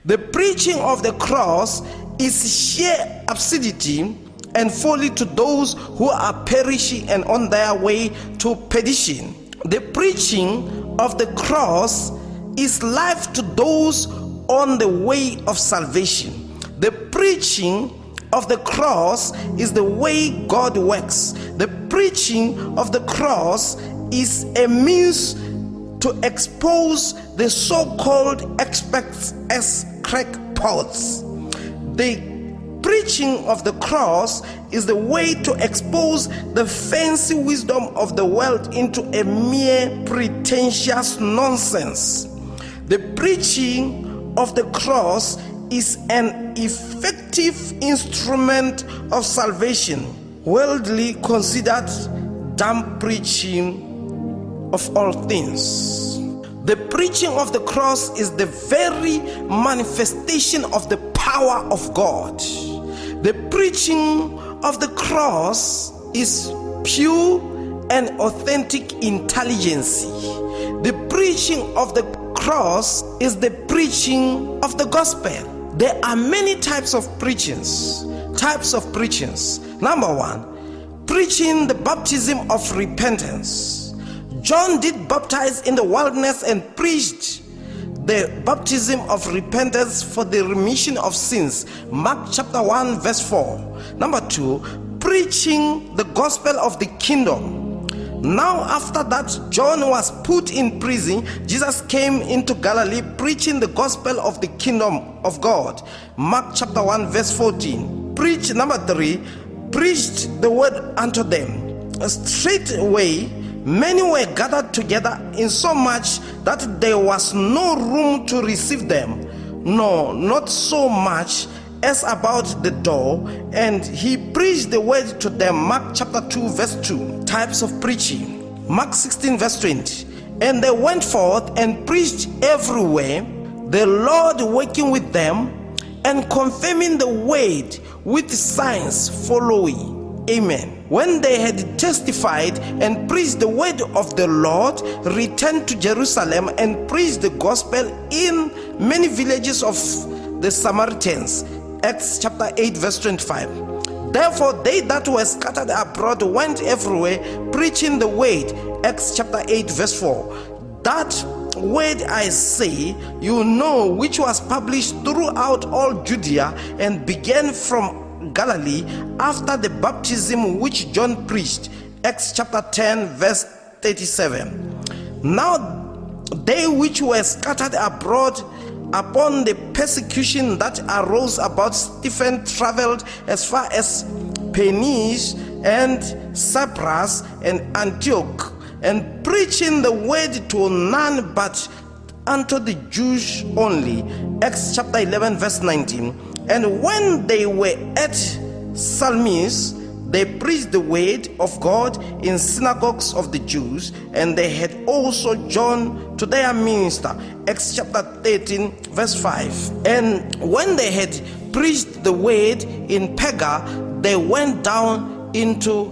The preaching of the cross is sheer absurdity and folly to those who are perishing and on their way to perdition. The preaching of the cross is life to those on the way of salvation. The preaching of the cross is the way God works. The preaching of the cross is a means to expose the so-called experts as crackpots. The preaching of the cross is the way to expose the fancy wisdom of the world into a mere pretentious nonsense. The preaching of the cross is an effective instrument of salvation, worldly considered dumb preaching of all things. The preaching of the cross is the very manifestation of the power of God. The preaching of the cross is pure and authentic intelligence. The preaching of the cross is the preaching of the gospel. There are many types of preachings. Number one, preaching the baptism of repentance. John did baptize in the wilderness and preached the baptism of repentance for the remission of sins. Mark chapter 1 verse 4. Number 2, preaching the gospel of the kingdom. Now after that John was put in prison, Jesus came into Galilee preaching the gospel of the kingdom of God. Mark chapter 1 verse 14. Number 3, preached the word unto them. Straightway many were gathered together, insomuch that there was no room to receive them, no, not so much as about the door, and he preached the word to them. Mark chapter 2 verse 2. Types of preaching. Mark 16 verse 20. And they went forth and preached everywhere, the Lord working with them and confirming the word with signs following. Amen. When they had testified and preached the word of the Lord, returned to Jerusalem and preached the gospel in many villages of the Samaritans. Acts chapter 8 verse 25. Therefore they that were scattered abroad went everywhere preaching the word. Acts chapter 8 verse 4. That word I say, you know, which was published throughout all Judea and began from Galilee after the baptism which John preached. Acts chapter 10 verse 37. Now they which were scattered abroad upon the persecution that arose about Stephen traveled as far as Phoenicia and Cyprus and Antioch, and preaching the word to none but unto the Jews only. Acts chapter 11 verse 19. And when they were at Salamis, they preached the word of God in synagogues of the Jews, and they had also John to their minister. Acts chapter 13 verse 5. And when they had preached the word in Perga, they went down into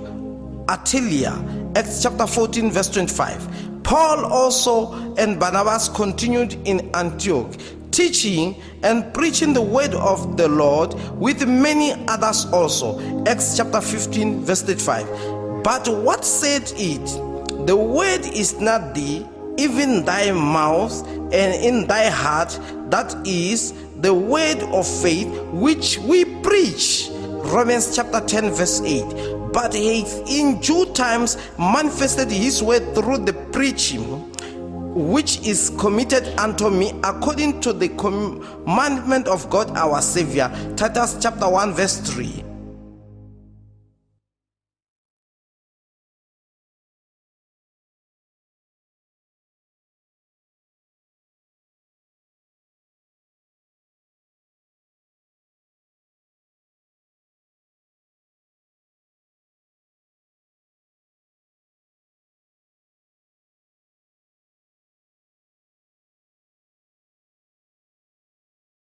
Attalia. Acts chapter 14 verse 25. Paul also and Barnabas continued in Antioch, teaching and preaching the word of the Lord with many others also. Acts chapter 15 verse 35. But what said it? The word is not thee, even thy mouth and in thy heart, that is the word of faith which we preach. Romans chapter 10 verse 8. But he in due times manifested his word through the preaching, which is committed unto me according to the commandment of God our Savior. Titus chapter 1 verse 3.